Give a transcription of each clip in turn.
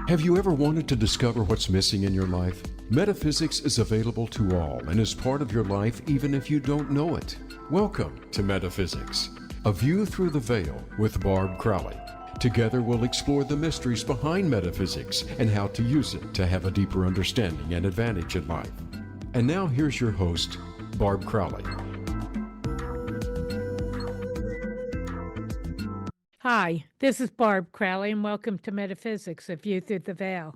Have you ever wanted to discover what's missing in your life? Metaphysics is available to all and is part of your life even if you don't know it. Welcome to Metaphysics, a view through the veil with Barb Crowley. Together we'll explore the mysteries behind metaphysics and how to use it to have a deeper understanding and advantage in life. And now here's your host, Barb Crowley. Hi, this is Barb Crowley, and welcome to Metaphysics, a View Through the Veil.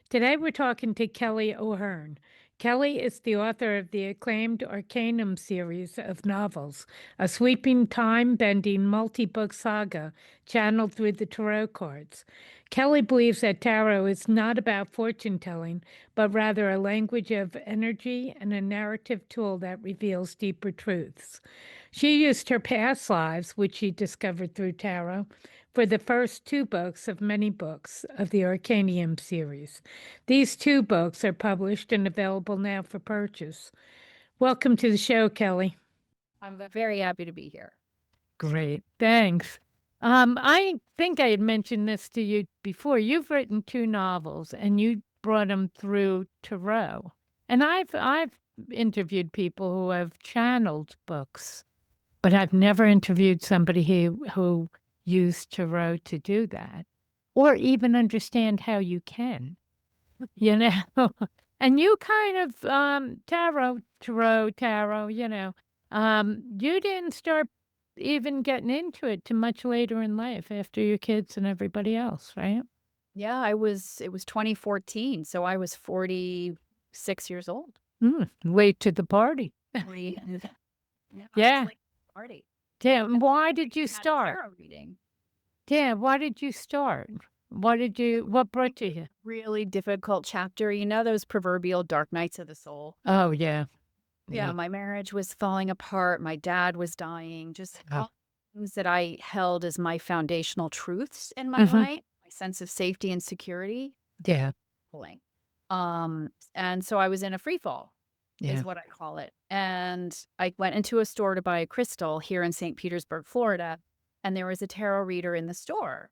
Today we're talking to Kelly O'Hearn. Kelly is the author of the acclaimed Arc Canum series of novels, a sweeping, time-bending, multi-book saga channeled through the tarot cards. Kelly believes that tarot is not about fortune-telling, but rather a language of energy and a narrative tool that reveals deeper truths. She used her past lives, which she discovered through tarot, for the first two books of many books of the Arc Canum series. These two books are published and available now for purchase. Welcome to the show, Kelly. I'm very happy to be here. Great, thanks. I think I had mentioned this to you before. You've written two novels, and you brought them through tarot. And I've interviewed people who have channeled books, but I've never interviewed somebody who used tarot to do that, or even understand how you can, you know. And you kind of tarot, you know. You didn't start even getting into it too much later in life after your kids and everybody else, right? Yeah, it was 2014, so I was 46 years old. Late to the party. Yeah, Yeah. I was late to the party. Damn, why did you Had a start? tarot reading. Damn, why did you start? What brought you here? Really difficult chapter. You know those proverbial dark nights of the soul? Oh, yeah. Yeah, my marriage was falling apart. My dad was dying. Just all things that I held as my foundational truths in my life, my sense of safety and security. Yeah. Pulling. And so I was in a free fall, Yeah. is what I call it. And I went into a store to buy a crystal here in St. Petersburg, Florida, and there was a tarot reader in the store.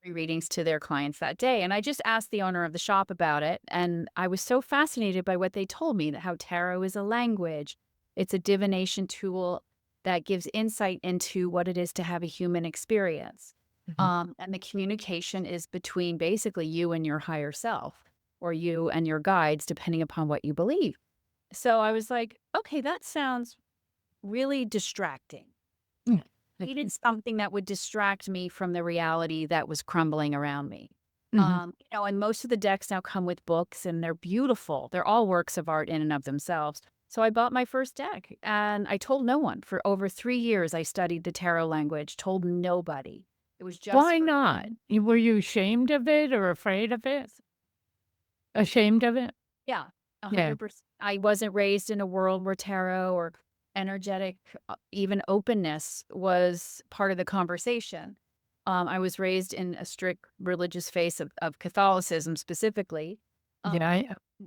Free readings to their clients that day. And I just asked the owner of the shop about it. And I was so fascinated by what they told me, that how tarot is a language. It's a divination tool that gives insight into what it is to have a human experience. And the communication is between basically you and your higher self, or you and your guides, depending upon what you believe. So I was like, okay, that sounds really distracting. I needed something that would distract me from the reality that was crumbling around me. You know, and most of the decks now come with books, and they're beautiful. They're all works of art in and of themselves. So I bought my first deck, and I told no one. For over 3 years, I studied the tarot language, told nobody. It was just Why not? Were you ashamed of it or afraid of it? Ashamed of it? Yeah, 100%. I wasn't raised in a world where tarot or energetic, even openness was part of the conversation. I was raised in a strict religious faith of Catholicism specifically. Yeah,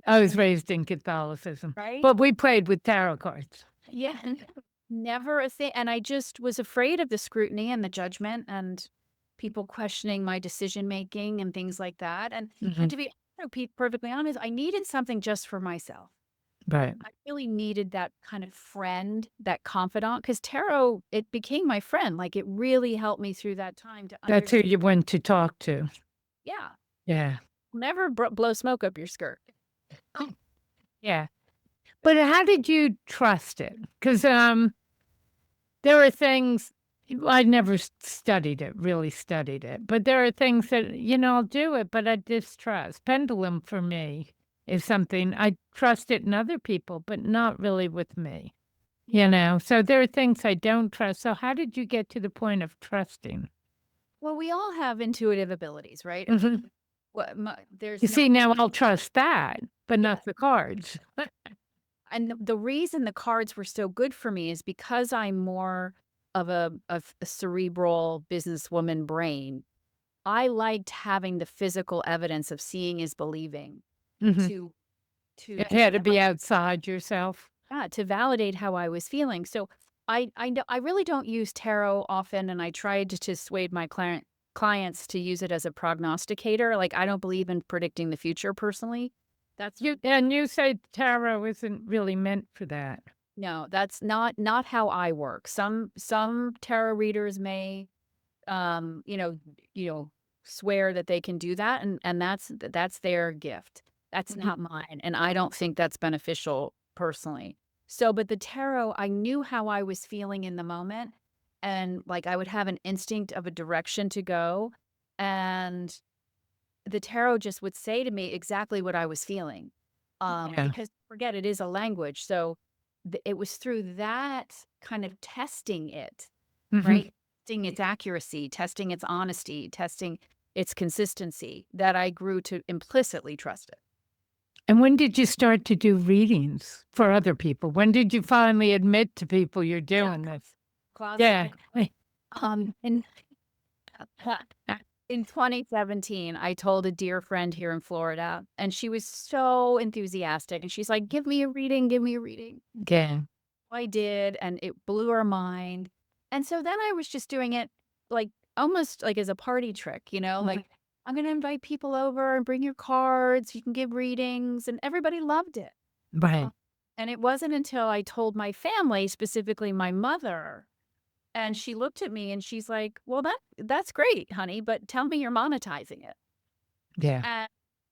I was raised in Catholicism, Right? but we played with tarot cards. Yeah, never a thing. And I just was afraid of the scrutiny and the judgment and people questioning my decision making and things like that. And to be perfectly honest, I needed something just for myself. Right. I really needed that kind of friend, that confidant, because tarot, it became my friend. Like, it really helped me through that time to That's who you went to talk to. Yeah. Yeah. Never blow smoke up your skirt. Yeah. But how did you trust it? Because there are things, I never really studied it, but there are things that, you know, I'll do it, but I distrust. Pendulum for me is something I trust it in other people, but not really with me, you know? So there are things I don't trust. So how did you get to the point of trusting? Well, we all have intuitive abilities, right? You see, now I'll trust that, but not the cards. And the reason the cards were so good for me is because I'm more of a cerebral businesswoman brain. I liked having the physical evidence of seeing is believing. It had to be outside yourself. To validate how I was feeling. So I really don't use tarot often, and I tried to dissuade my clients to use it as a prognosticator. Like, I don't believe in predicting the future personally. That's You say tarot isn't really meant for that. no, that's not how I work. Some tarot readers may um, you know, you know, swear that they can do that, and that's their gift. That's Mhm. not mine, and I don't think that's beneficial personally. So, but the tarot, I knew how I was feeling in the moment, and like I would have an instinct of a direction to go, and the tarot just would say to me exactly what I was feeling. Yeah. Because forget it is a language. So it was through that kind of testing it, Mhm. right? Testing its accuracy, testing its honesty, testing its consistency that I grew to implicitly trust it. And when did you start to do readings for other people? When did you finally admit to people you're Yeah. doing this? Closet. Yeah. In in 2017, I told a dear friend here in Florida, and she was so enthusiastic. And she's like, give me a reading, give me a reading. Yeah. I did, and it blew her mind. And so then I was just doing it like almost like as a party trick, like I'm going to invite people over and bring your cards. You can give readings, and everybody loved it. Right. And it wasn't until I told my family, specifically my mother, and she looked at me and she's like, "Well, that's great, honey, but tell me you're monetizing it." Yeah. And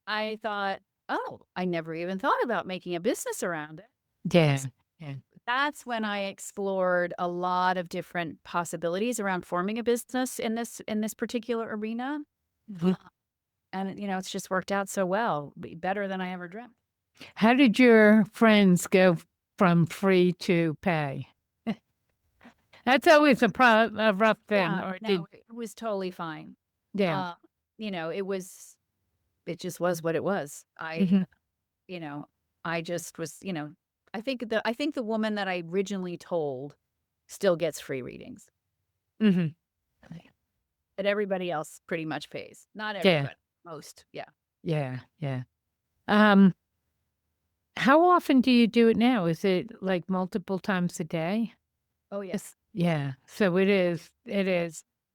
I thought, "Oh, I never even thought about making a business around it." Yeah. Yeah. That's when I explored a lot of different possibilities around forming a business in this particular arena. Mhm. And it's just worked out so well, better than I ever dreamt. How did your friends go from free to pay? That's always a rough thing. Yeah, Or did no, it was totally fine. yeah. Uh, it just was what it was. Mhm. You know, I just was, I think the woman that I originally told still gets free readings. Mhm. But everybody else pretty much pays. Not Yeah. everybody, most. Yeah. Yeah. Yeah. Um, how often do you do it now? Is it like multiple times a day? Oh yeah. Yeah. So it is.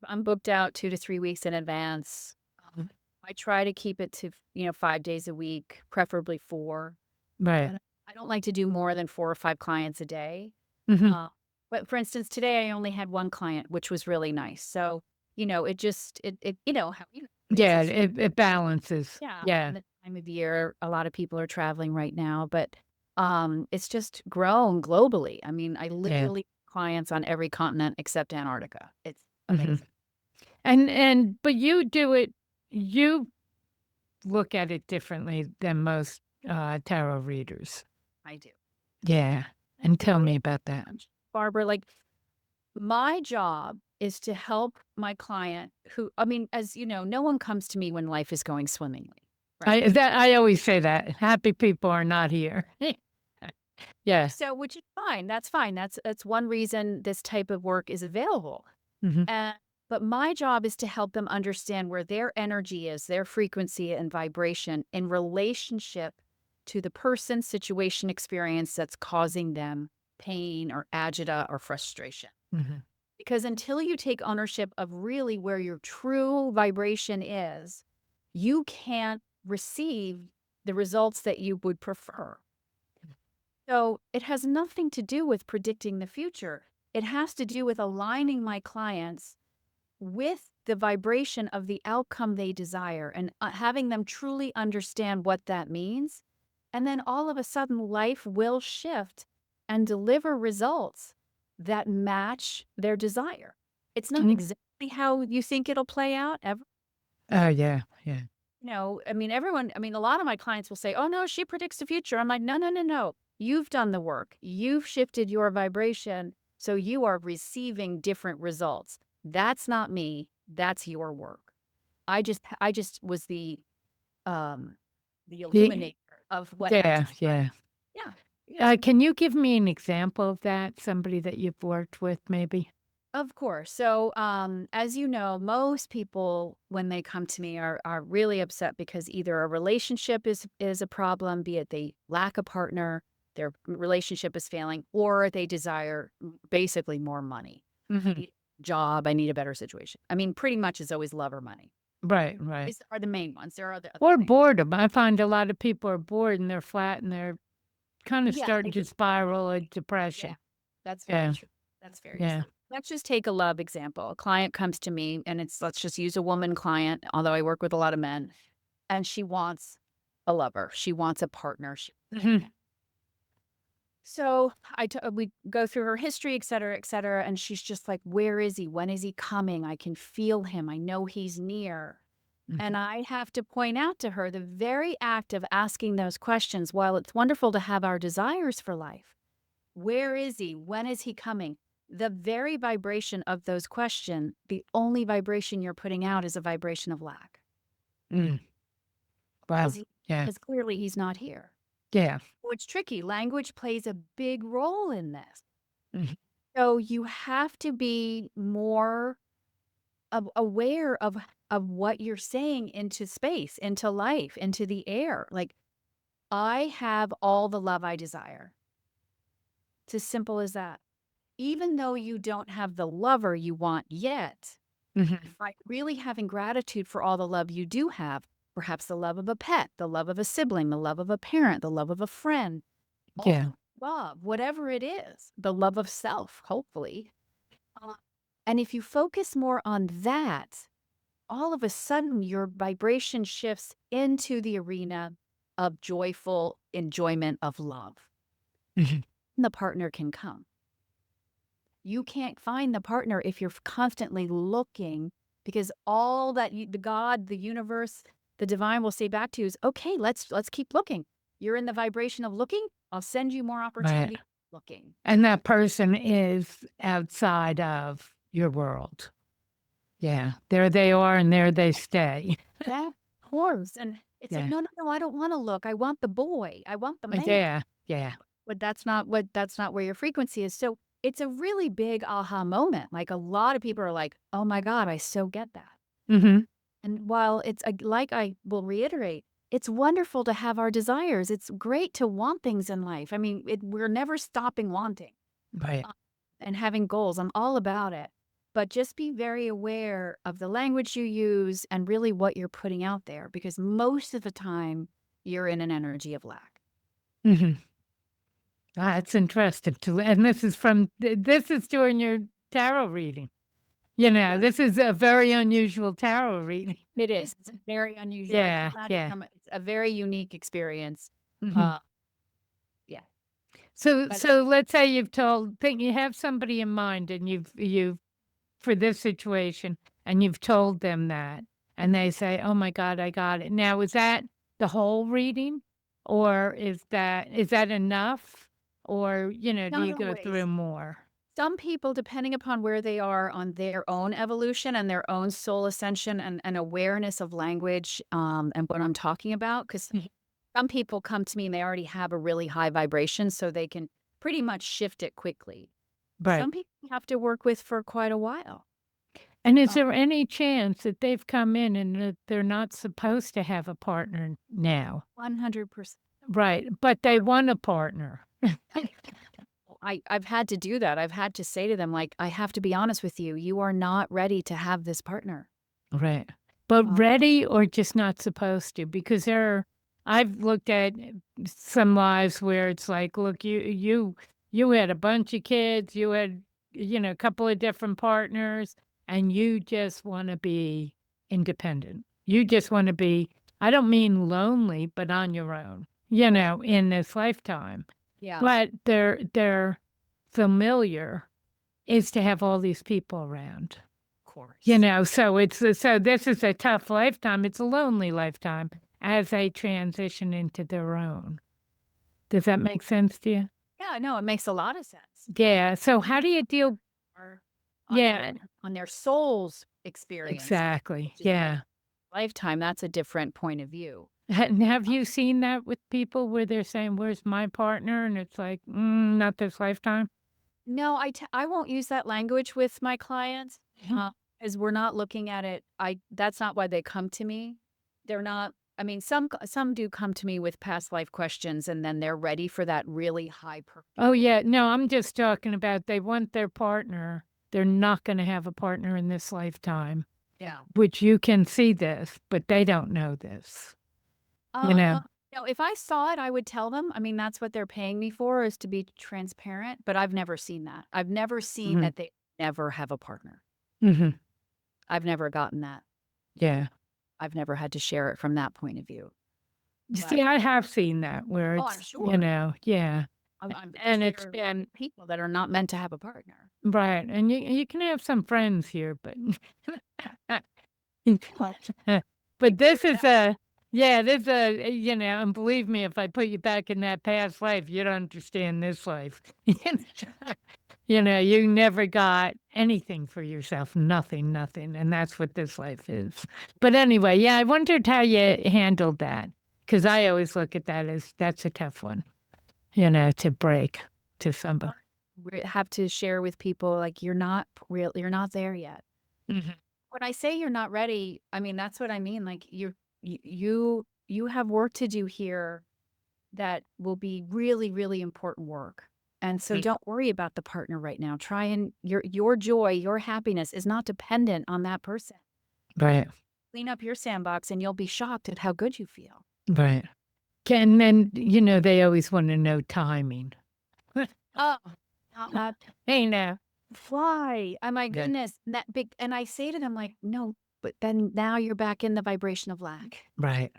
I'm booked out 2 to 3 weeks in advance. Mhm. I try to keep it to, 5 days a week, preferably 4. Right. But I don't like to do more than 4 or 5 clients a day. Mhm. But for instance, today I only had 1 client, which was really nice. So, it just how Yeah, it's it balances. yeah, Yeah. and the time of year, a lot of people are traveling right now, but it's just grown globally. I mean, I Yeah. literally have clients on every continent except Antarctica. It's Mhm. amazing. But you look at it differently than most, tarot readers. I do. Yeah, and tell Very me about that. much. Barbara, like my job is to help my client who, I mean, as you know, no one comes to me when life is going swimmingly, right? I always say that. Happy people are not here. Yeah. So, which is fine. That's fine. That's one reason this type of work is available. Mhm. And but my job is to help them understand where their energy is, their frequency and vibration in relationship to the person, situation, experience that's causing them pain or agita or frustration. Mhm. Because until you take ownership of really where your true vibration is, you can't receive the results that you would prefer. So it has nothing to do with predicting the future. It has to do with aligning my clients with the vibration of the outcome they desire and having them truly understand what that means. And then all of a sudden, life will shift and deliver results that match their desire. It's not Mm. exactly how you think it'll play out ever. Oh, yeah, yeah. I mean, a lot of my clients will say, oh, no, she predicts the future. I'm like, no, no, no, no. You've done the work. You've shifted your vibration. So you are receiving different results. That's not me. That's your work. I just was the Ye illuminator of what had to yeah, be done. yeah. Yeah. Can you give me an example of that? Somebody that you've worked with maybe? Of course. So, as you know, most people when they come to me are really upset because either a relationship is a problem, be it they lack a partner, their relationship is failing, or they desire basically more money. Mhm. Right? job. I need a better situation. I mean, pretty much it's always love or money. Right, right. These are the main ones. There are other Or things. boredom. I find a lot of people are bored and they're flat and they're kind of Yeah, starting to spiral into depression. that's very Yeah, true. That's very yeah. true. Let's just take a love example. A client comes to me, and let's just use a woman client, although I work with a lot of men, and she wants a lover. She wants a partner. Mhm. So we go through her history, et cetera, and she's just like, where is he? When is he coming? I can feel him. I know he's near. And I have to point out to her the very act of asking those questions, while it's wonderful to have our desires for life, where is he? When is he coming? The very vibration of those questions, the only vibration you're putting out is a vibration of lack. Mm. Wow. Yeah, Because clearly he's not here. yeah. So it's tricky. Language plays a big role in this. Mhm. So you have to be more aware of what you're saying into space, into life, into the air. Like, I have all the love I desire. It's as simple as that. Even though you don't have the lover you want yet, Mhm. like really having gratitude for all the love you do have, perhaps the love of a pet, the love of a sibling, the love of a parent, the love of a friend, all Yeah. love, whatever it is, the love of self, hopefully. And if you focus more on that, all of a sudden your vibration shifts into the arena of joyful enjoyment of love. Mhm. The partner can come. You can't find the partner if you're constantly looking, because all that the God, the universe, the divine will say back to you is, okay, let's keep looking. You're in the vibration of looking. I'll send you more opportunity looking. And that person is outside of your world. Yeah. There they are and there they stay. Yeah, of course. And it's like, Yeah. no, I don't want to look. I want the boy. I want the man. Yeah. Yeah. But that's not where your frequency is. So it's a really big aha moment. Like, a lot of people are like, oh my God, I so get that. Mm-hmm. And while it's like I will reiterate, it's wonderful to have our desires. It's great to want things in life. I mean, we're never stopping wanting Right. and having goals. I'm all about it. But just be very aware of the language you use and really what you're putting out there, because most of the time you're in an energy of lack. Mm-hmm. That's interesting too. And this is during your tarot reading. You know, this is a very unusual tarot reading. It is. It's very unusual. Yeah, yeah. It's a very unique experience. Mhm. Yeah. So But- so let's say you have somebody in mind and you've for this situation and you've told them that and they say, "Oh my God, I got it." Now, is that the whole reading or is that enough? Or, do Not you go always. through more? Some people, depending upon where they are on their own evolution and their own soul ascension and awareness of language, and what I'm talking about, because Mhm. some people come to me and they already have a really high vibration, so they can pretty much shift it quickly. Right. Some people you have to work with for quite a while. And is there any chance that they've come in and that they're not supposed to have a partner now? 100%. Right, but they want a partner. I've had to do that. I've had to say to them, like, I have to be honest with you. You are not ready to have this partner. Right. But ready or just not supposed to? Because I've looked at some lives where it's like, look, you had a bunch of kids, you had, a couple of different partners, and you just want to be independent. You just want to be, I don't mean lonely, but on your own, in this lifetime. Yeah. But their familiar is to have all these people around. Of course. So this is a tough lifetime. It's a lonely lifetime as they transition into their own. Does that make sense to you? Yeah, no, it makes a lot of sense. Yeah. So how do you deal? Or Yeah, on their soul's experience. exactly. Which is Yeah. lifetime, that's a different point of view. And have you seen that with people where they're saying, "Where's my partner?" And it's like, not this lifetime. No, I won't use that language with my clients, Mhm. as we're not looking at it. That's not why they come to me. They're not. I mean, some do come to me with past life questions, and then they're ready for that really high purpose. Oh yeah, no, I'm just talking about they want their partner they're not going to have a partner in this lifetime, Yeah. which you can see this, but they don't know this. If I saw it, I would tell them. I mean, that's what they're paying me for, is to be transparent. But I've never seen that. I've never seen that they never have a partner. Mm-hmm. I've never gotten that. Yeah. I've never had to share it from that point of view. You see, I have seen that where Oh, I'm it's, sure. yeah. And it's There are been people that are not meant to have a partner. right. And you can have some friends here, but but this is and believe me, if I put you back in that past life, you'd understand this life. You never got anything for yourself, nothing. And that's what this life is. But anyway, yeah, I wondered how you handled that, because I always look at that as that's a tough one, to break to somebody. We have to share with people, like, you're not there yet. Mm-hmm. When I say you're not ready, I mean, that's what I mean. Like, you have work to do here that will be really, really important work. And so don't worry about the partner right now. Try and your joy, your happiness is not dependent on that person. Right. Clean up your sandbox and you'll be shocked at how good you feel. Right. And then, they always want to know timing. Oh, not Hey, now. why? Oh my Yeah. goodness. That big, and I say to them, like, no, but then now you're back in the vibration of lack. Right.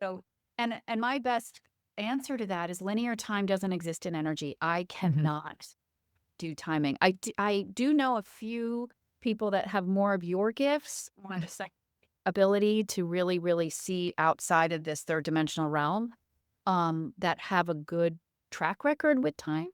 So, and my best answer to that is linear time doesn't exist in energy. I cannot do timing. I do know a few people that have more of your gifts, more the second ability to really, really see outside of this third dimensional realm, that have a good track record with time.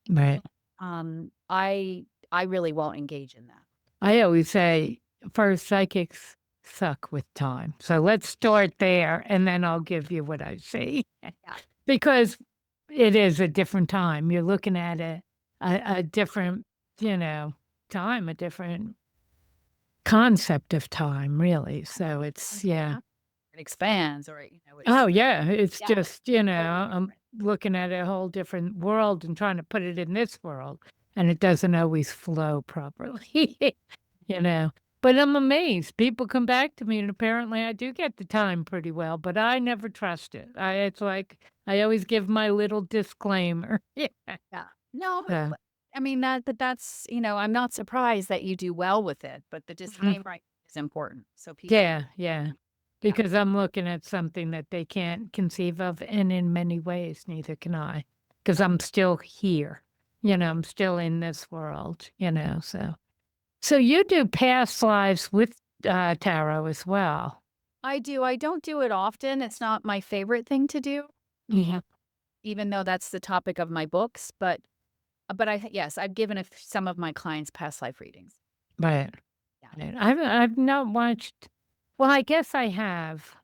Right. I really won't engage in that. I always say, first, psychics suck with time. So let's start there, and then I'll give you what I see. Yeah. Because it is a different time. You're looking at a different, time, a different concept of time, really. So it's, yeah. It expands, or Oh, yeah. It's just, totally I'm looking at a whole different world and trying to put it in this world, and it doesn't always flow properly, But I'm amazed. People come back to me, and apparently I do get the time pretty well, but I never trust it. It's like I always give my little disclaimer. Yeah. No, So, I mean, that's, I'm not surprised that you do well with it, but the disclaimer is important. So people, yeah. Because I'm looking at something that they can't conceive of, and in many ways, neither can I, because I'm still here. I'm still in this world, so. So you do past lives with tarot as well. I do. I don't do it often. It's not my favorite thing to do, even though that's the topic of my books. But yes, I've given some of my clients past life readings. Right. Yeah. I've not watched. Well, I guess I have,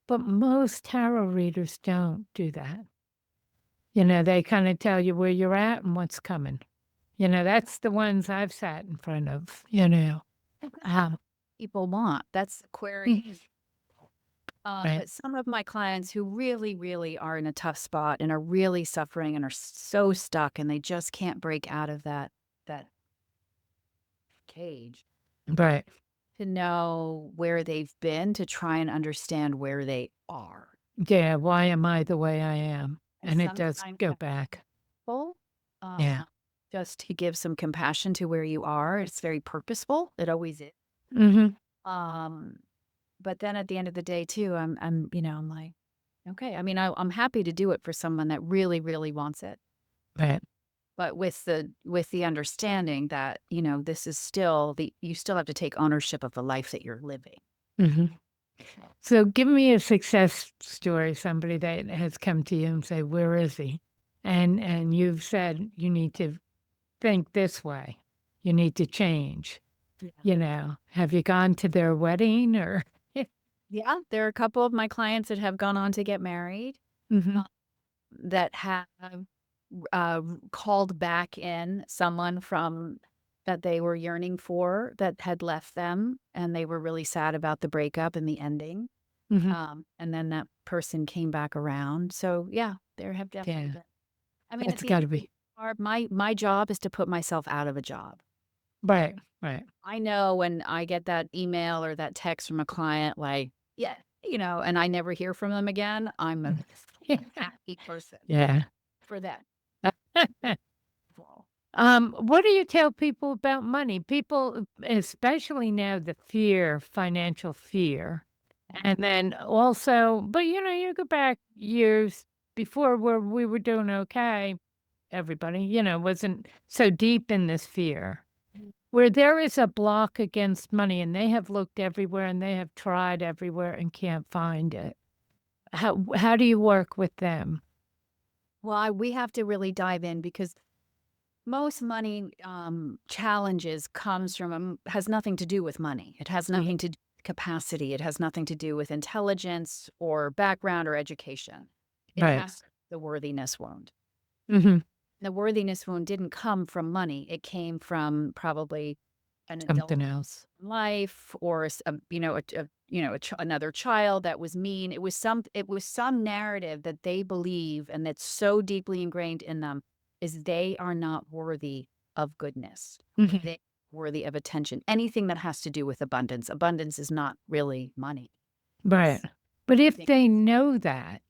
but most tarot readers don't do that. They kind of tell you where you're at and what's coming. That's the ones I've sat in front of. People want. That's Aquarius. Right. But some of my clients who really, really are in a tough spot and are really suffering and are so stuck and they just can't break out of that cage. Right. To know where they've been, to try and understand where they are. Yeah. Why am I the way I am? And it does go back. Yeah. Just to give some compassion to where you are. It's very purposeful. It always is. But then at the end of the day too, I'm like, okay. I mean, I'm happy to do it for someone that really, really wants it. Right. But with the understanding that, this is still you still have to take ownership of the life that you're living. So give me a success story, somebody that has come to you and say, where is he? And you've said you need to think this way. You need to change. Yeah. Have you gone to their wedding or? Yeah, there are a couple of my clients that have gone on to get married, that have called back in someone from that they were yearning for, that had left them, and they were really sad about the breakup and the ending. And then that person came back around. So yeah, there have definitely been. I mean, It's got to be. My job is to put myself out of a job. Right, right. I know when I get that email or that text from a client, like, yeah, and I never hear from them again, I'm a happy person Yeah. for that. Well, What do you tell people about money? People, especially now, the fear, financial fear. And then also, but you go back years before where we were doing okay, everybody, wasn't so deep in this fear. Where there is a block against money and they have looked everywhere and they have tried everywhere and can't find it. How do you work with them? Well, we have to really dive in because most money challenges comes from has nothing to do with money. It has nothing to do with capacity. It has nothing to do with intelligence or background or education. It Right. has the worthiness wound. Mm-hmm. The worthiness wound didn't come from money. It came from probably an adult Something else. life or another child that was mean. It was some narrative that they believe and that's so deeply ingrained in them is they are not worthy of goodness. Mhm. They worthy of attention. Anything that has to do with abundance. Abundance is not really money. Right. But if Think- they know that,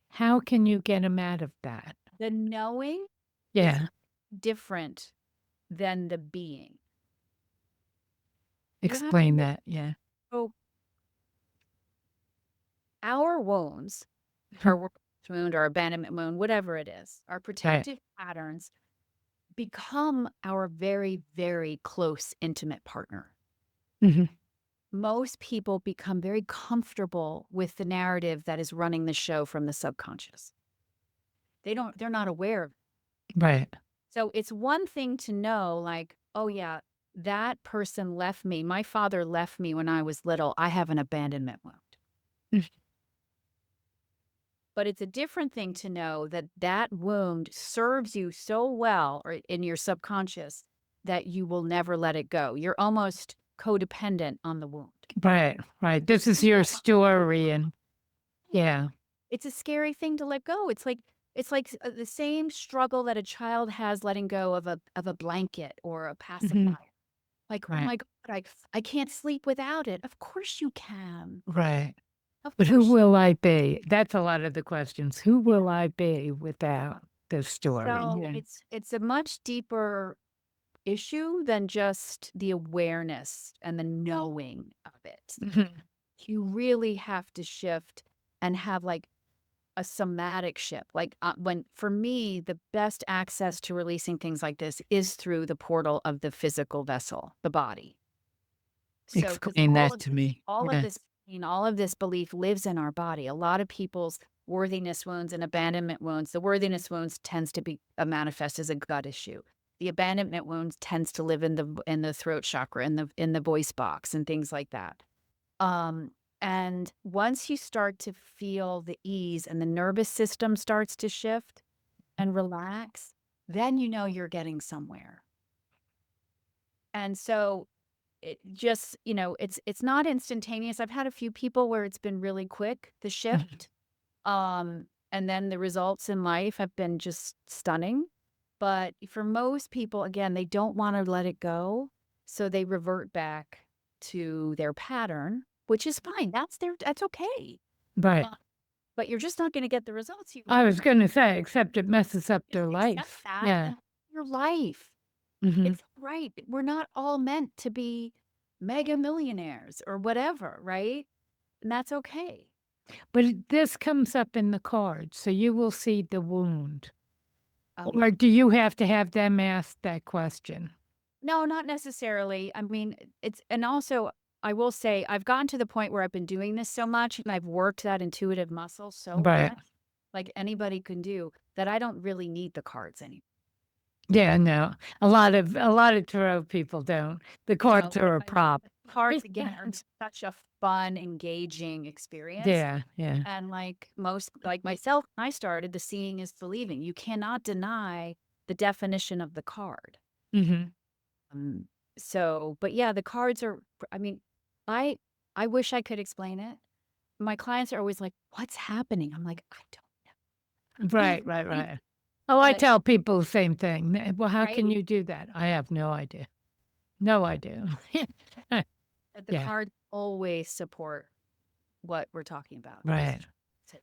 how can you get them out of that? The knowing Yeah. different than the being. You have to Explain that. Yeah. go our wounds, Mhm. our work wound, our abandonment wound, whatever it is, our protective patterns become our very, very close, intimate partner. Mhm. Most people become very comfortable with the narrative that is running the show from the subconscious. They're not aware of it. Right. So it's one thing to know, like, oh yeah, that person left me. My father left me when I was little. I have an abandonment wound. Mhm. But it's a different thing to know that that wound serves you so well or in your subconscious that you will never let it go. You're almost codependent on the wound. Right. Right. This is your story. And yeah. It's a scary thing to let go. It's like the same struggle that a child has letting go of a blanket or a pacifier. Like, oh Right. my God, I can't sleep without it. Of course you can. Right. Of But who course. will I be? That's a lot of the questions. Who will I be without this story? So Yeah. it's a much deeper issue than just the awareness and the knowing of it. Mhm. You really have to shift and have like a somatic shift. Like when for me, the best access to releasing things like this is through the portal of the physical vessel, the body. So, because Explain that to me. all of Yeah. this, all of this belief lives in our body. A lot of people's worthiness wounds and abandonment wounds, the worthiness wounds tends to be manifest as a gut issue. The abandonment wounds tends to live in the throat chakra, in the voice box, and things like that. Um, and once you start to feel the ease and the nervous system starts to shift and relax, then you know you're getting somewhere. And so it just, it's not instantaneous. I've had a few people where it's been really quick, the shift. And then the results in life have been just stunning. But for most people, again, they don't want to let it go. So they revert back to their pattern, which is fine. That's okay. Right. But you're just not going to get the results you I want. was going to say, except it messes up Just their accept life. that Yeah. and your life. Mhm. It's right. We're not all meant to be mega millionaires or whatever, right? And that's okay. But this comes up in the cards, so you will see the wound. Oh, Or do you have to have them ask that question? no, not necessarily. I mean, and also I will say I've gotten to the point where I've been doing this so much and I've worked that intuitive muscle so Right. much, like anybody can do, that I don't really need the cards anymore. Yeah, no. A lot of tarot people don't. The cards are a prop. Cards again are such a fun, engaging experience. Yeah, yeah. And like myself, when I started, the seeing is believing. You cannot deny the definition of the card. Mhm. But yeah, the cards are, I mean, I I wish I could explain it. My clients are always like, "What's happening?" I'm like, "I don't know." Right, right, right. Oh, I But tell people the same thing. Well, how can right, you do that? I have no idea. No idea. that the Yeah, cards always support what we're talking about. right. So-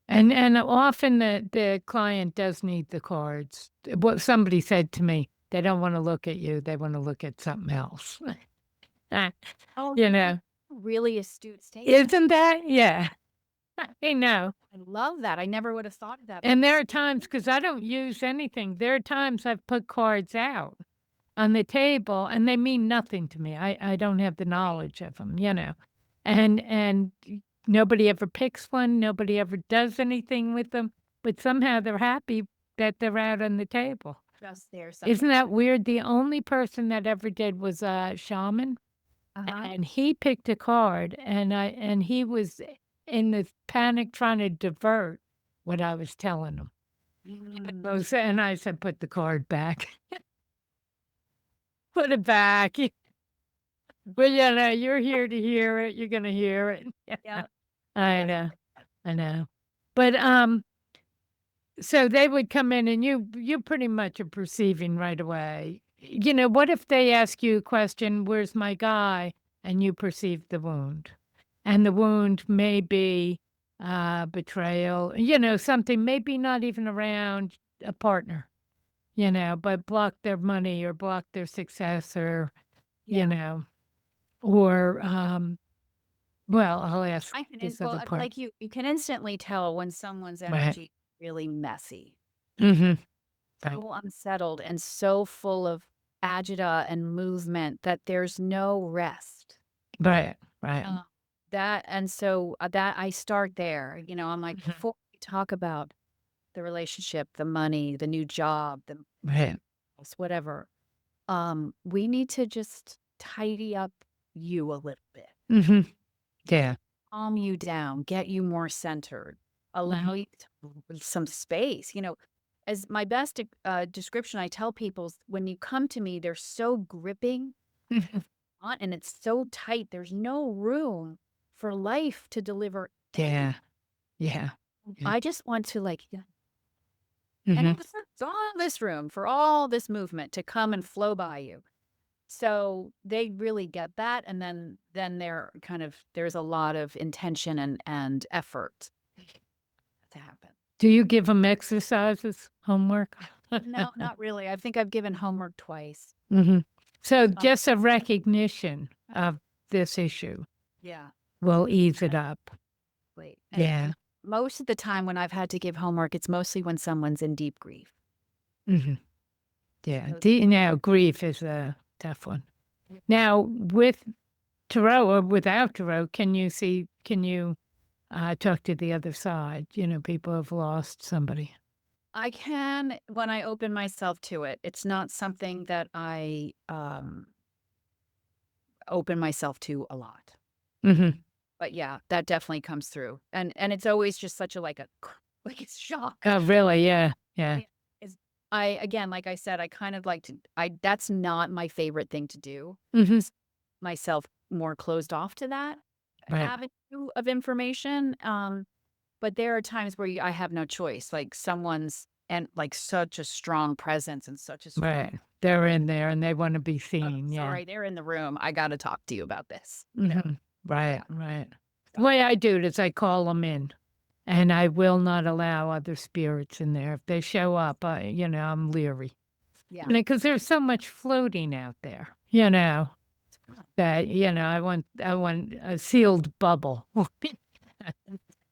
And often the client does need the cards. What somebody said to me, they don't want to look at you, they want to look at something else. Uh, Oh, you that's know, a really astute statement. isn't that? Yeah, I know. I love that. I never would have thought of that. And there are times, because I don't use anything, there are times I've put cards out on the table and they mean nothing to me. I don't have the knowledge of them, and nobody ever picks one, nobody ever does anything with them, but somehow they're happy that they're out on the table. Just there, Isn't something. that weird? The only person that ever did was a shaman, and he picked a card, and he was in this panic trying to divert what I was telling him. And I said, "Put the card back. Put it back. Well, you're here to hear it. You're gonna hear it." Yeah. I know, I know. But so they would come in, and you pretty much are perceiving right away. What if they ask you a question, "Where's my guy?" and you perceive the wound, and the wound may be betrayal. Something maybe not even around a partner. But block their money or block their success or you Yeah. know, or well, I'll ask I can, this well, other part. like you can instantly tell when someone's Right. energy is really messy, Mm-hmm. Right. so unsettled, and so full of agita and movement that there's no rest. Right. Right. That I start there. I'm like, Mhm. before we talk about the relationship, the money, the new job, the Right. house, whatever, we need to just tidy up you a little bit. Mm-hmm. Yeah. Calm you down, get you more centered, allow you some space. As my best description, I tell people when you come to me, they're so gripping and it's so tight. There's no room for life to deliver. Yeah. Yeah. Yeah. I just want to Mm-hmm. and it's all this room for all this movement to come and flow by you. So they really get that, and then there's a lot of intention and effort to happen. Do you give them exercises, homework? No, not really. I think I've given homework twice. Mm-hmm. So just a recognition of this issue Yeah. will ease it up. Wait. Yeah. Most of the time when I've had to give homework, it's mostly when someone's in deep grief. Mm-hmm. Yeah. Those- Grief is a tough one. Now, with tarot or without tarot, can you talk to the other side? People have lost somebody. I can when I open myself to it. It's not something that I open myself to a lot. Mm-hmm. But yeah, that definitely comes through. And it's always just such a like it's shock. Oh, really? Yeah. Yeah. Again, like I said, I kind of like to that's not my favorite thing to do. Mm-hmm. Myself more closed off to that Right. avenue of information. But there are times where I have no choice. Like someone's and like such a strong presence and such a strong Right. They're in there and they want to be seen. Yeah. sorry, they're in the room. I got to talk to you about this. Mm-hmm. Right. Yeah. Right. The way I do it is I call them in, and I will not allow other spirits in there. If they show up, I'm leery. Yeah. Because there's so much floating out there. That I want a sealed bubble.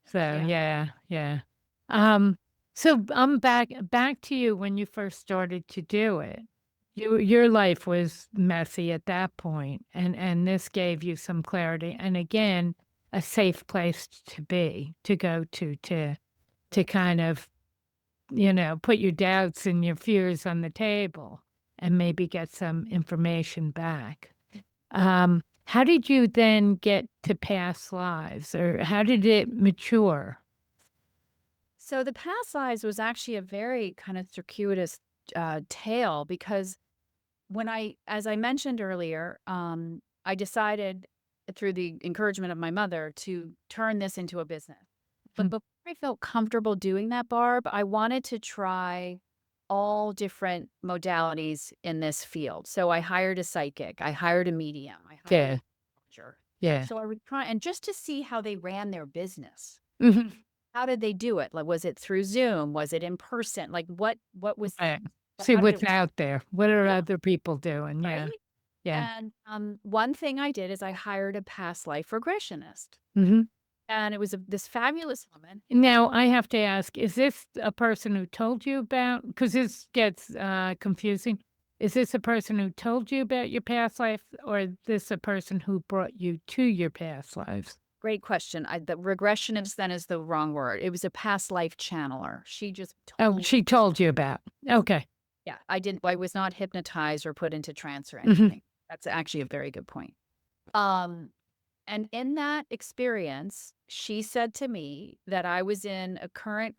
So yeah. So I'm back to you when you first started to do it. Your life was messy at that point, and this gave you some clarity, and again, a safe place to go to kind of put your doubts and your fears on the table, and maybe get some information back. How did you then get to past lives, or how did it mature? So the past lives was actually a very kind of circuitous tale because as I mentioned earlier, I decided through the encouragement of my mother to turn this into a business. But Mm. before I felt comfortable doing that, Barb. I wanted to try all different modalities in this field. So I hired a psychic, I hired a medium, I hired Yeah. a doctor. Yeah. So I would try and just to see how they ran their business. Mhm. How did they do it? Like, was it through Zoom? Was it in person? Like, what was Right. See how did it what's out there. What are yeah, other people doing? Yeah. right? Yeah. And one thing I did is I hired a past life regressionist, Hmm. and it was this fabulous woman. Now, I have to ask, is this a person who told you about, because this gets confusing. Is this a person who told you about your past life, or is this a person who brought you to your past lives? Great question. The regressionist then is the wrong word. It was a past life channeler. She just Oh, told, she told you about. Okay. yeah, I was not hypnotized or put into trance or Hmm. anything. That's actually a very good point. Um, and in that experience, she said to me that I was in a current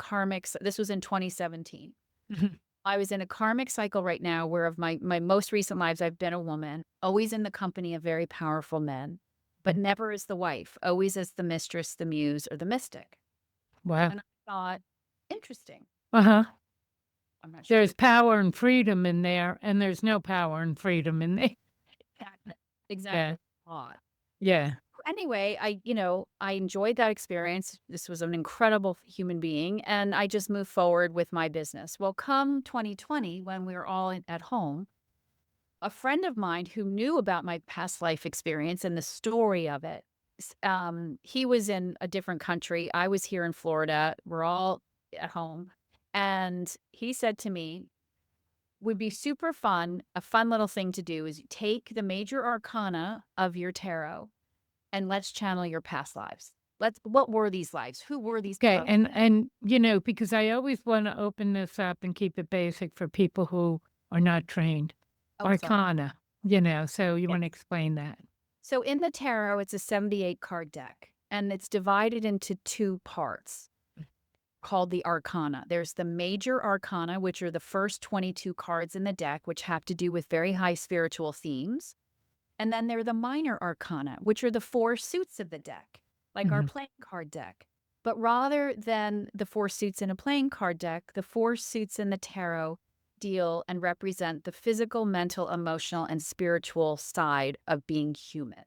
this was in 2017. Hmm. I was in a karmic cycle right now where of my most recent lives, I've been a woman, always in the company of very powerful men, but never as the wife, always as the mistress, the muse, or the mystic. Wow. And I thought, interesting. Uh-huh. I'm not sure. There's power and freedom in there, and there's no power and freedom in there. Exactly. Yeah. Thought. Yeah. Anyway, I enjoyed that experience. This was an incredible human being, and I just moved forward with my business. Well, come 2020, when we were all at home, a friend of mine who knew about my past life experience and the story of it, he was in a different country. I was here in Florida. We're all at home. And he said to me, would be super fun. A fun little thing to do is take the major arcana of your tarot and let's channel your past lives. What were these lives? Who were these Okay. people? And because I always want to open this up and keep it basic for people who are not trained. Oh, sorry. Arcana, so you Yeah. want to explain that. So in the tarot, it's a 78 card deck, and it's divided into two parts called the arcana. There's the major arcana, which are the first 22 cards in the deck, which have to do with very high spiritual themes. And then there are the minor arcana, which are the four suits of the deck, like our Mhm. playing card deck. But rather than the four suits in a playing card deck, the four suits in the tarot deal and represent the physical, mental, emotional, and spiritual side of being human.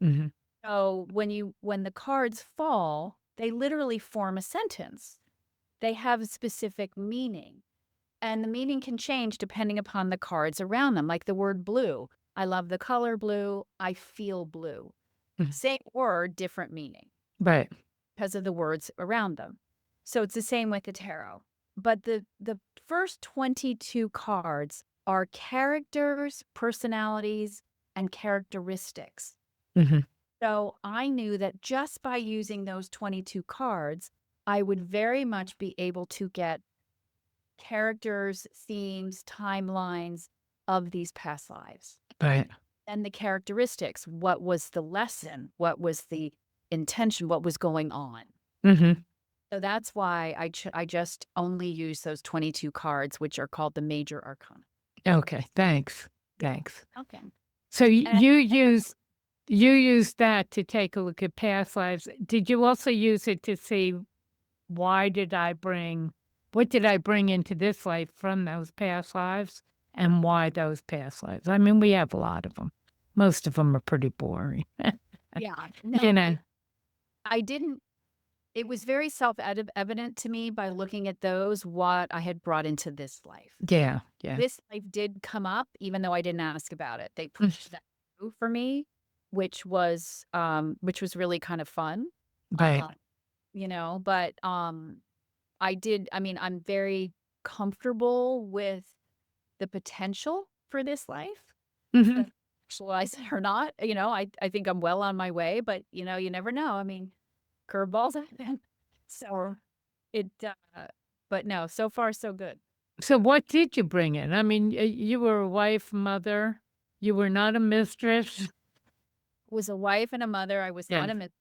Mhm. So when the cards fall, they literally form a sentence. They have a specific meaning. And the meaning can change depending upon the cards around them, like the word blue. I love the color blue. I feel blue. Mhm. Same word, different meaning Right. because of the words around them. So it's the same with the tarot. But the first 22 cards are characters, personalities, and characteristics. Mhm. So I knew that just by using those 22 cards, I would very much be able to get characters, themes, timelines of these past lives. Right. And the characteristics. What was the lesson? What was the intention? What was going on? Mhm. So that's why I just only use those 22 cards, which are called the major arcana. Okay. Thanks. Thanks. Okay. So And you use that to take a look at past lives. Did you also use it to see what did I bring into this life from those past lives, and why those past lives? I mean, we have a lot of them. Most of them are pretty boring. yeah, You no, know? I didn't. It was very self-evident to me by looking at those what I had brought into this life. Yeah. Yeah. This life did come up, even though I didn't ask about it. They Mm. pushed that through for me, which was really kind of fun. Right. But I mean, I'm very comfortable with the potential for this life, Mhm. actualize it or not. I think I'm well on my way, but you never know. I mean, curveballs happen. So it, but no, so far so good. So what did you bring in? I mean, you were a wife, mother. You were not a mistress. Was a wife and a mother. I was Yeah. not a miss,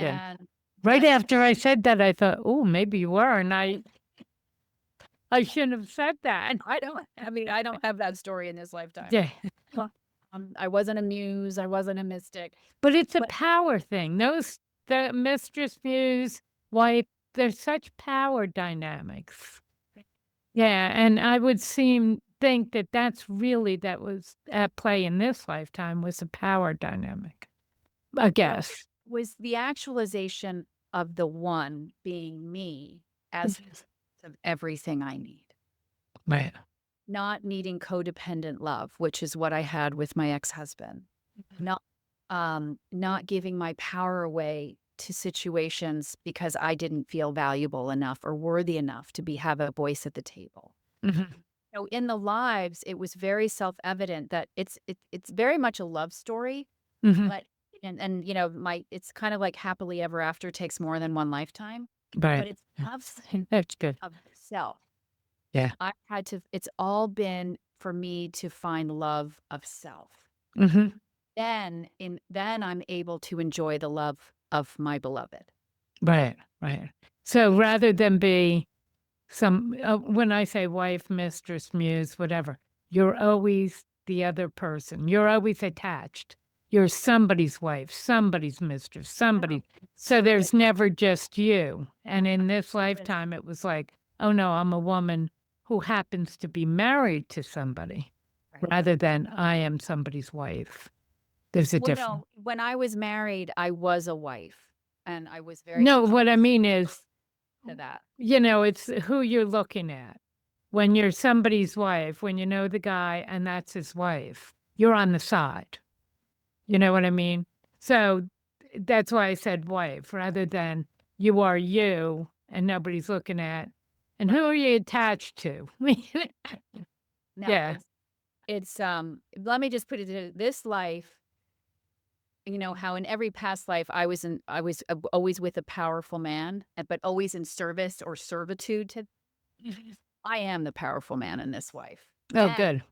Yeah. and Right yes, after I said that, I thought, "Oh, maybe you were," and I shouldn't have said that. I don't. I mean, I don't have that story in this lifetime. Yeah. I wasn't a muse. I wasn't a mystic. But it's a But power thing. The mistress, muse, wife, there's such power dynamics. Yeah, and I would think that that was at play in this lifetime was a power dynamic, I Well, guess. was the actualization of the one being me as the source of everything I need. Right. Not needing codependent love, which is what I had with my ex-husband. Not not giving my power away to situations because I didn't feel valuable enough or worthy enough to have a voice at the table. Mhm. So in the lives, it was very self-evident that it's very much a love story, Mhm. but and you know, it's kind of like happily ever after takes more than one lifetime, Right. but it's love That's good. of self. Yeah. It's all been for me to find love of self. Mhm. Then I'm able to enjoy the love of my beloved. Right, right. So rather than be when I say wife, mistress, muse, whatever, you're always the other person. You're always attached. You're somebody's wife, somebody's mistress, somebody. So there's never just you. And in this lifetime, it was like, oh no, I'm a woman who happens to be married to somebody Right. rather than I am somebody's wife. There's a Well, difference. no, when I was married, I was a wife, and I was very No, what I mean is, to that. it's who you're looking at. When you're somebody's wife, when you know the guy and that's his wife, you're on the side. You know what I mean? So that's why I said wife rather than you are you and nobody's looking at. And who are you attached to? No, Yeah. it's let me just put it this life, how in every past life I was always with a powerful man, but always in service or servitude to. I am the powerful man in this life. Oh, good.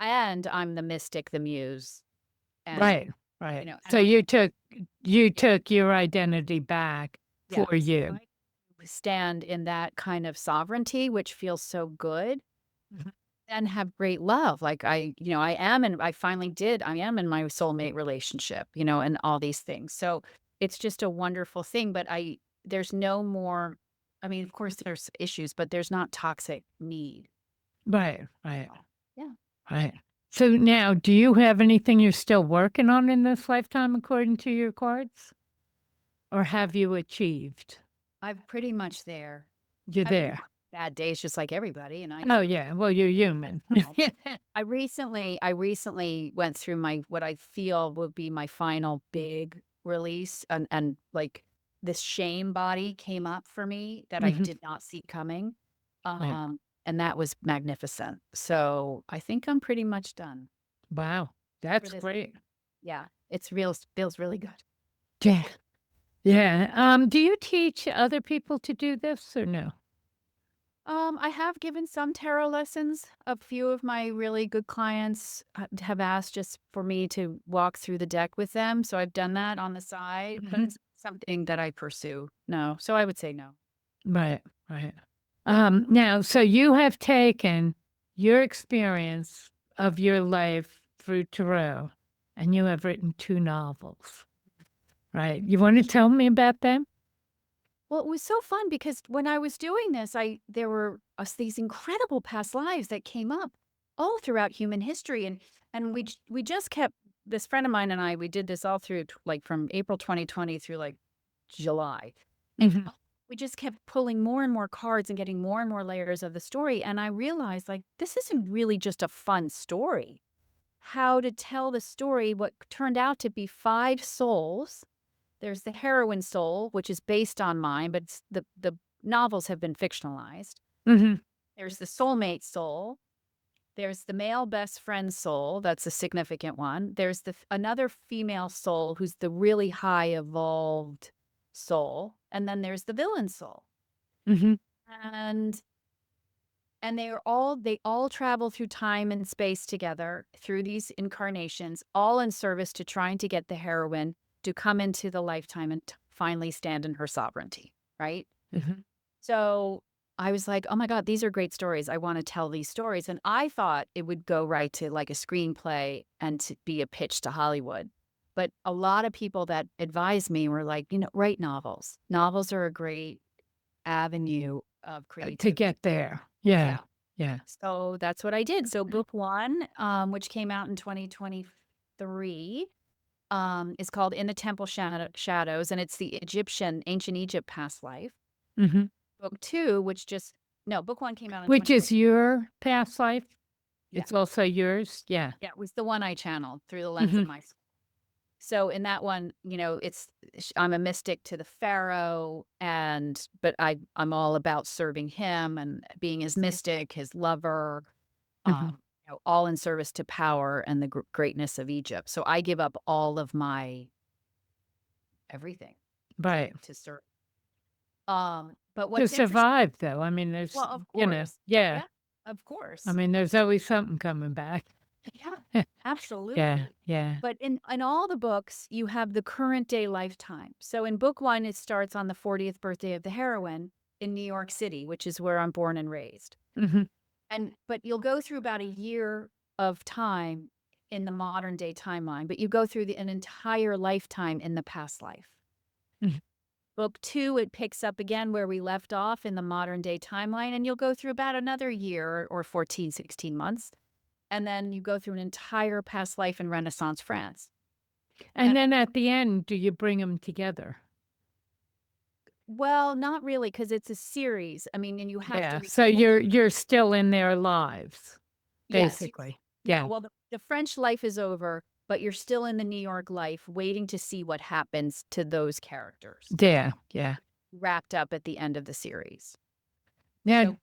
And I'm the mystic, the muse. And, Right. Right. and So you took your identity back yeah, for you. I stand in that kind of sovereignty, which feels so good, Mhm. and have great love. Like I am, and I am in my soulmate relationship, and all these things. So it's just a wonderful thing. But there's no more, I mean, of course there's issues, but there's not toxic need. Right. Right. Yeah. Right. So now, do you have anything you're still working on in this lifetime according to your cards? Or have you achieved? I'm pretty much there. You're I've had there. bad days just like everybody, and Oh, yeah. Well, you're human. I recently went through what I feel will be my final big release, and like this shame body came up for me that I Mhm. did not see coming. Right. And that was magnificent. So I think I'm pretty much done Wow. for That's this. great. Yeah, feels really good. Yeah. Yeah. Do you teach other people to do this or no? I have given some tarot lessons. A few of my really good clients have asked just for me to walk through the deck with them. So I've done that on the side, but Mhm. it's something that I pursue. No. So I would say no. Right. Right. Now, so you have taken your experience of your life through tarot and you have written 2 novels, right? You want to tell me about them? Well, it was so fun because when I was doing this, there were these incredible past lives that came up all throughout human history, and we just kept this friend of mine and I we did this all through like from April 2020 through like July, and Mhm. we just kept pulling more and more cards and getting more and more layers of the story, and I realized like this isn't really just a fun story. How to tell the story? What turned out to be 5 souls. There's the heroine soul, which is based on mine, but the novels have been fictionalized. Mhm. There's the soulmate soul. There's the male best friend soul. That's a significant one. There's another female soul who's the really high evolved soul, and then there's the villain soul. Mhm. And they all travel through time and space together through these incarnations, all in service to trying to get the heroine to come into the lifetime and finally stand in her sovereignty, right? Mhm. So I was like, oh my God, these are great stories. I want to tell these stories. And I thought it would go right to like a screenplay and to be a pitch to Hollywood. But a lot of people that advised me were like, write novels. Novels are a great avenue of To creativity. get there. Yeah. Yeah. Yeah. So that's what I did. So book one, which came out in 2023, is called In the Temple Shadows, and it's the ancient Egypt past life. Hmm. Book two, book one came out in Which 2020. is your past life? Yeah. It's also yours? Yeah. Yeah, it was the one I channeled through the lens of my soul. So in that one, I'm a mystic to the pharaoh, but I'm all about serving him and being his mystic, his lover, Mhm. all in service to power and the greatness of Egypt. So I give up all of my everything Right. to serve. But To what's interesting, survive, though. I mean, there's, well, of yeah. course, yeah, of course, I mean, there's always something coming back. yeah, absolutely. Yeah. Yeah. But in all the books, you have the current day lifetime. So in book one, it starts on the 40th birthday of the heroine in New York City, which is where I'm born and raised. Hmm. But you'll go through about a year of time in the modern day timeline, but you go through an entire lifetime in the past life. Mhm. Book two, it picks up again where we left off in the modern day timeline, and you'll go through about another year or 14, 16 months. And then you go through an entire past life in Renaissance France. And then at the end, do you bring them together? Well, not really, because it's a series. I mean, and you have to Yeah. read. So you're still in their lives, Yes. basically. Yeah. Well, the French life is over, but you're still in the New York life, waiting to see what happens to those characters, Yeah. Yeah. wrapped up at the end of the series. Now, So-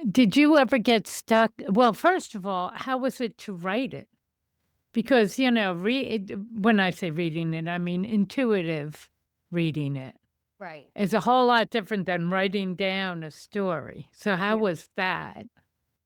did you ever get stuck? Well, first of all, how was it to write it? Because, when I say reading it, I mean intuitive reading it. Right. It's a whole lot different than writing down a story. So how Yeah. was that?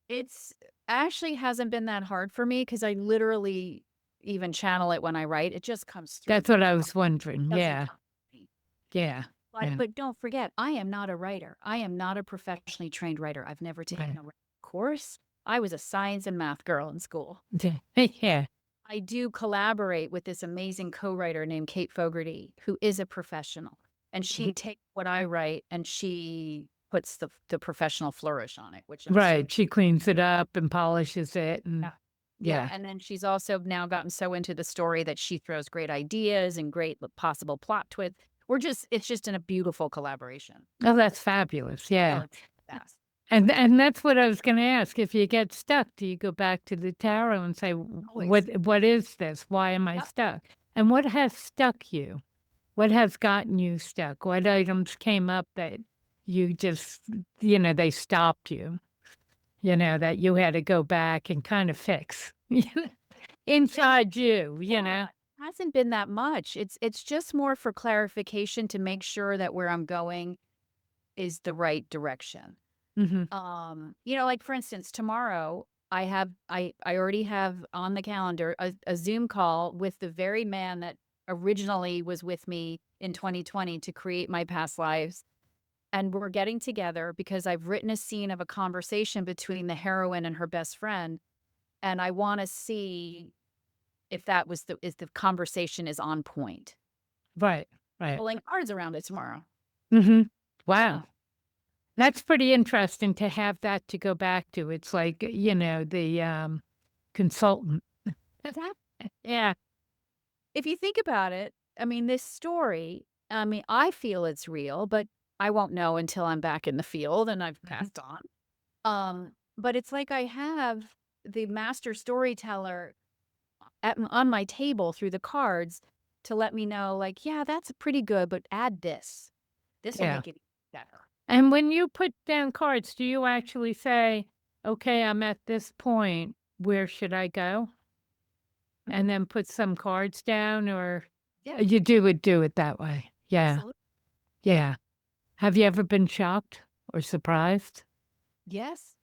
It's actually hasn't been that hard for me because I literally even channel it when I write. It just comes through. That's what I was wondering. It doesn't Yeah. come to me. Yeah. Yeah. But don't forget, I am not a writer. I am not a professionally trained writer. I've never taken Right. a writing course. I was a science and math girl in school. Yeah. I do collaborate with this amazing co-writer named Kate Fogarty, who is a professional. And she takes what I write and she puts the professional flourish on it, which I'm so Right. She cleans it up and polishes it. And Yeah. yeah. And then she's also now gotten so into the story that she throws great ideas and great possible plot twists. It's just in a beautiful collaboration. Oh, that's fabulous. Yeah. Oh, it's fast. And that's what I was going to ask. If you get stuck, do you go back to the tarot and say, Always. what is this? Why am I Yep. stuck? And what has stuck you? What has gotten you stuck? What items came up that you just, they stopped you, that you had to go back and kind of fix inside you, It hasn't been that much. It's just more for clarification to make sure that where I'm going is the right direction. Hmm. Like for instance, tomorrow I already have on the calendar a Zoom call with the very man that originally was with me in 2020 to create my past lives. And we're getting together because I've written a scene of a conversation between the heroine and her best friend. And I want to see if the conversation is on point. Right. Right. Pulling cards around it tomorrow. Hmm. Wow. That's pretty interesting to have that to go back to. It's like, the consultant. Yeah. If you think about it, I mean, this story, I feel it's real, but I won't know until I'm back in the field and I've passed on. But it's like I have the master storyteller on my table through the cards to let me know, like, yeah, that's pretty good, but add this. This will Yeah. make it better. And when you put down cards, do you actually say, okay, I'm at this point, where should I go? And then put some cards down, or Yeah. you do it that way? Yeah. Absolutely. Yeah. Have you ever been shocked or surprised? Yes.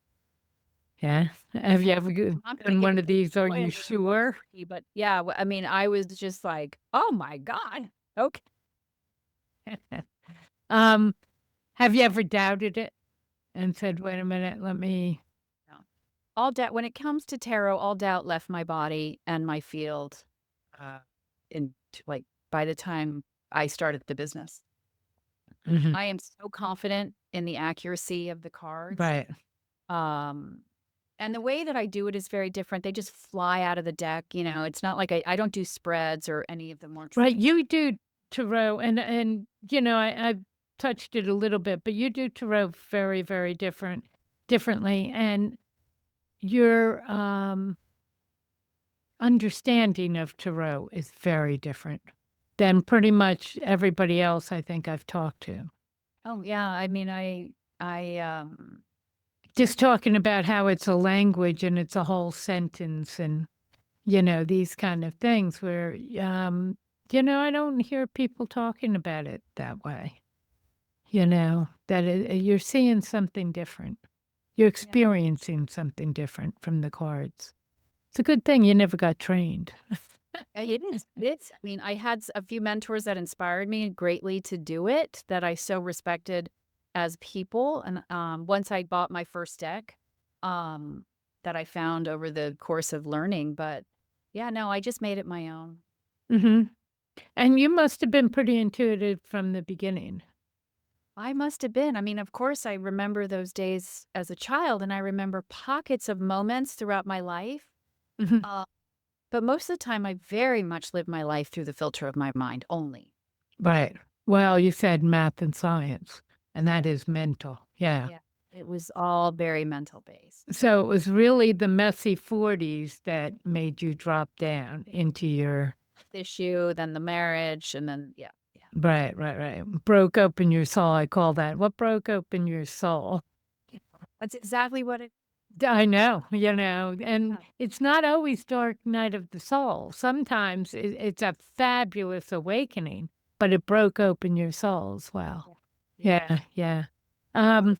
Yeah. Have you ever I'm done one thinking, of these? Are boy, you I'm sure? But yeah, I was just like, oh my God. Okay. Have you ever doubted it and said, wait a minute, let me. All doubt, when it comes to tarot, all doubt left my body and my field by the time I started the business. Mhm. I am so confident in the accuracy of the cards. Right. Um, and the way that I do it is very different. They just fly out of the deck. It's not like I don't do spreads or any of the more. Right, you do tarot, and, I've touched it a little bit, but you do tarot very, very differently, and your, understanding of tarot is very different than pretty much everybody else I think I've talked to. Oh yeah, I mean, I Just talking about how it's a language and it's a whole sentence and, these kind of things where, I don't hear people talking about it that way. That you're seeing something different. You're yeah. experiencing something different from the cards. It's a good thing you never got trained. It is. It's. I mean, I had a few mentors that inspired me greatly to do it that I so respected as people. And once I bought my first deck, um, that I found over the course of learning. But yeah, no, I just made it my own. Mhm. And you must have been pretty intuitive from the beginning. I must have been. I mean, of course, I remember those days as a child, and I remember pockets of moments throughout my life. Mhm. Uh, but most of the time, I very much live my life through the filter of my mind only. Right. Well, you said math and science, and that Yeah. is mental. Yeah. Yeah. It was all very mental based. So it was really the messy 40s that made you drop down into your Issue, then the marriage, and then, yeah. Yeah. right. Broke open your soul, I call that. What broke open your soul? That's exactly what it. I know, and Yeah. it's not always dark night of the soul. Sometimes it's a fabulous awakening, but it broke open your soul as well. Yeah. Yeah. Um,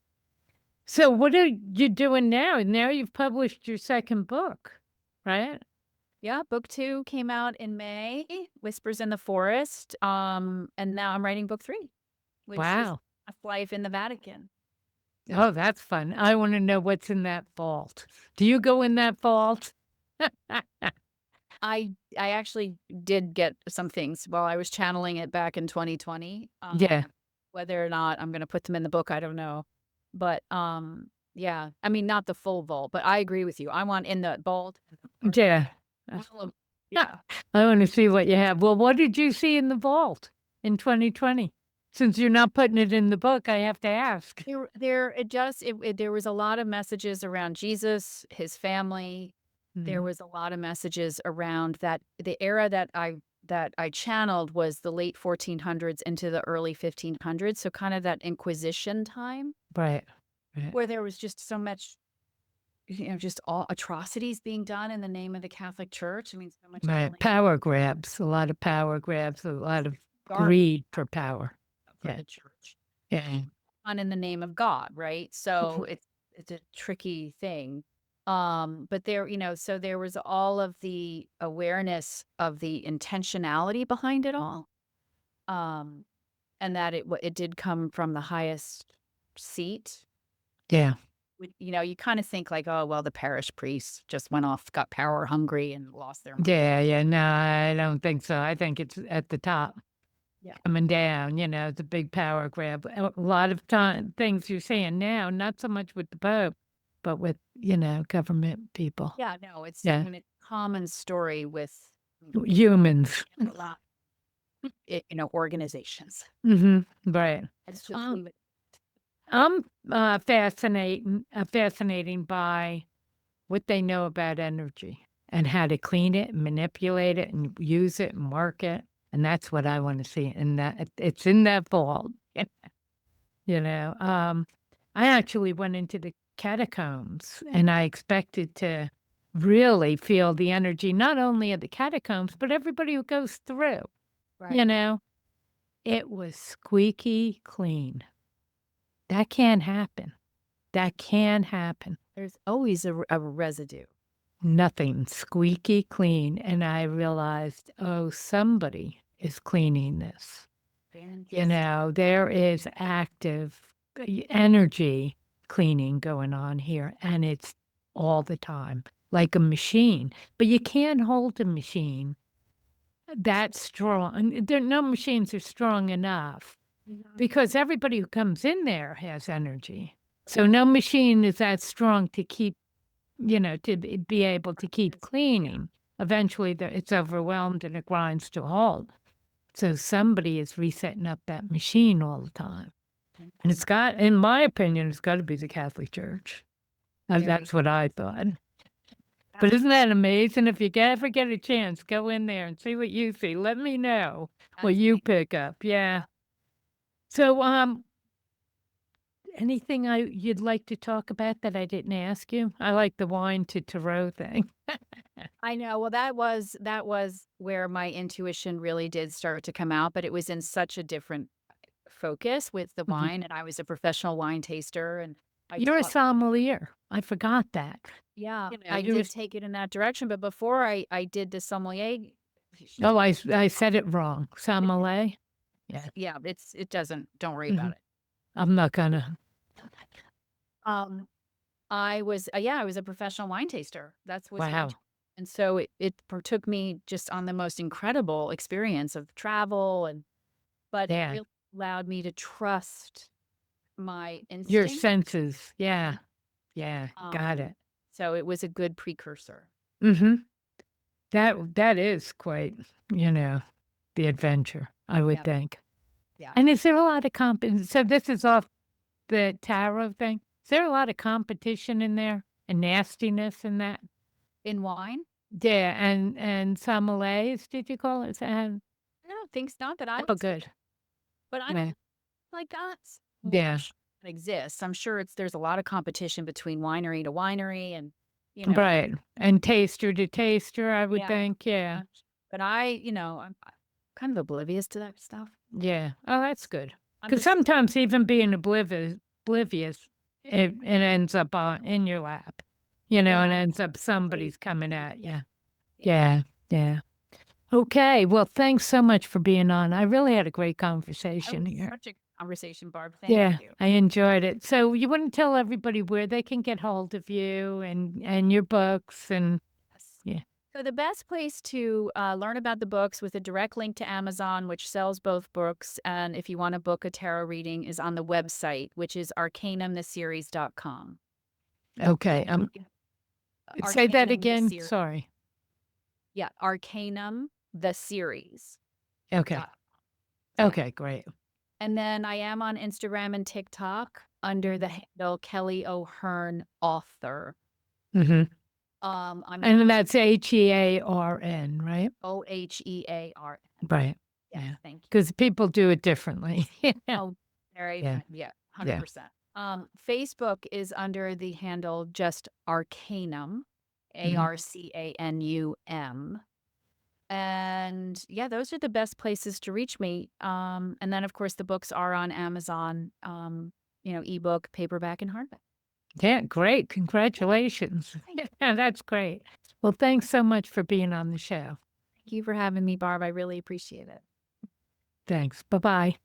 so what are you doing now? Now you've published your second book, right? Yeah, book 2 came out in May, Whispers in the Forest, and now I'm writing book 3, which is Wow. A Life in the Vatican. Oh, that's fun. I want to know what's in that vault. Do you go in that vault? I actually did get some things while I was channeling it back in 2020. Yeah. Whether or not I'm gonna put them in the book, I don't know. But, yeah, I mean, not the full vault, but I agree with you. I want in the vault. Yeah. All of yeah. I want to see what you have. Well, what did you see in the vault in 2020? Since you're not putting it in the book, I have to ask. There was a lot of messages around Jesus, his family. There Mhm. was a lot of messages around that the era that I channeled was the late 1400s into the early 1500s, so kind of that Inquisition time Right. Right. where there was just so much, just all atrocities being done in the name of the Catholic Church. I mean, so much Right. killing, Power grabs, a lot of power grabs, a lot of garbage greed for power. for Yeah. the church, Yeah. done in the name of God, right? So it's a tricky thing. But so there was all of the awareness of the intentionality behind it all. Um, and that it did come from the highest seat. Yeah. You kind of think like, oh, well, the parish priests just went off, got power hungry and lost their mind. Yeah. No, I don't think so. I think it's at the top. Yeah. Coming down, it's a big power grab. A lot of time things you're seeing now, not so much with the Pope, but with, government people. Yeah, no, it's, I Yeah. mean, it's a common story with Humans. a lot, organizations. Right. It's just Um, leave it. I'm fascinating by what they know about energy and how to clean it, manipulate it, and use it and work it. And that's what I want to see. And that it's in that vault. You know, um, I actually went into the catacombs and I expected to really feel the energy, not only of the catacombs, but everybody who goes through. Right. You know, it was squeaky clean. That can happen. That can happen. There's always a residue. Nothing squeaky clean. And I realized, oh, somebody is cleaning this. There is active energy cleaning going on here, and it's all the time, like a machine. But you can't hold a machine that strong. No machines are strong enough because everybody who comes in there has energy. So no machine is that strong to keep, to be able to keep cleaning. Eventually, it's overwhelmed and it grinds to a halt. So somebody is resetting up that machine all the time. And it's got, in my opinion, it's got to be the Catholic Church. That's what I thought. But isn't that amazing? If you ever get a chance, go in there and see what you see. Let me know what you pick up. Yeah. So, anything you'd like to talk about that I didn't ask you? I like the wine to tarot thing. I know. Well, that was where my intuition really did start to come out, but it was in such a different focus with the wine, and I was a professional wine taster, and You're a sommelier. I forgot that. yeah, I did take it in that direction. But before I did the sommelier, Oh, I said it wrong. Sommelier. Yeah. yeah, it doesn't. Don't worry about it. I'm not gonna. I was a professional wine taster. That's what. Wow. And so it took me just on the most incredible experience of travel, but it really allowed me to trust my instinct. Your senses. Yeah. Yeah. Got it. So it was a good precursor. Mm-hmm. That is quite, the adventure, I would think. Yeah. And is there a lot of so this is off the tarot thing. Is there a lot of competition in there and nastiness in that? In wine? Yeah, and sommeliers, did you call it? No, things not that I. Oh, good. But I don't like that. Yeah. It exists. I'm sure there's a lot of competition between winery to winery, and right, and taster to taster, I would think. Yeah. But I'm kind of oblivious to that stuff. Yeah. Oh, that's good. Because sometimes even being oblivious, it ends up in your lap, and ends up somebody's coming at you. Yeah. Yeah. Okay. Well, thanks so much for being on. I really had a great conversation here. Such a conversation, Barb. Thank you. I enjoyed it. So you want to tell everybody where they can get hold of you and your books and So the best place to learn about the books, with a direct link to Amazon, which sells both books, and if you want to book a tarot reading, is on the website, which is arcanumtheseries.com. Okay. Say that again. Sorry. Yeah, Arcanum the series. Okay. Okay, great. And then I am on Instagram and TikTok under the handle Kelly O'Hearn Author. Mm-hmm. And that's Hearn, right? Ohearn. Right. Yeah. Thank you. Because people do it differently. Oh, very. Yeah. 100%. Facebook is under the handle just Arcanum, ARCANUM. And those are the best places to reach me. And then of course the books are on Amazon, ebook, paperback, and hardback. Yeah, great. Congratulations. Yeah, that's great. Well, thanks so much for being on the show. Thank you for having me, Barb. I really appreciate it. Thanks. Bye-bye.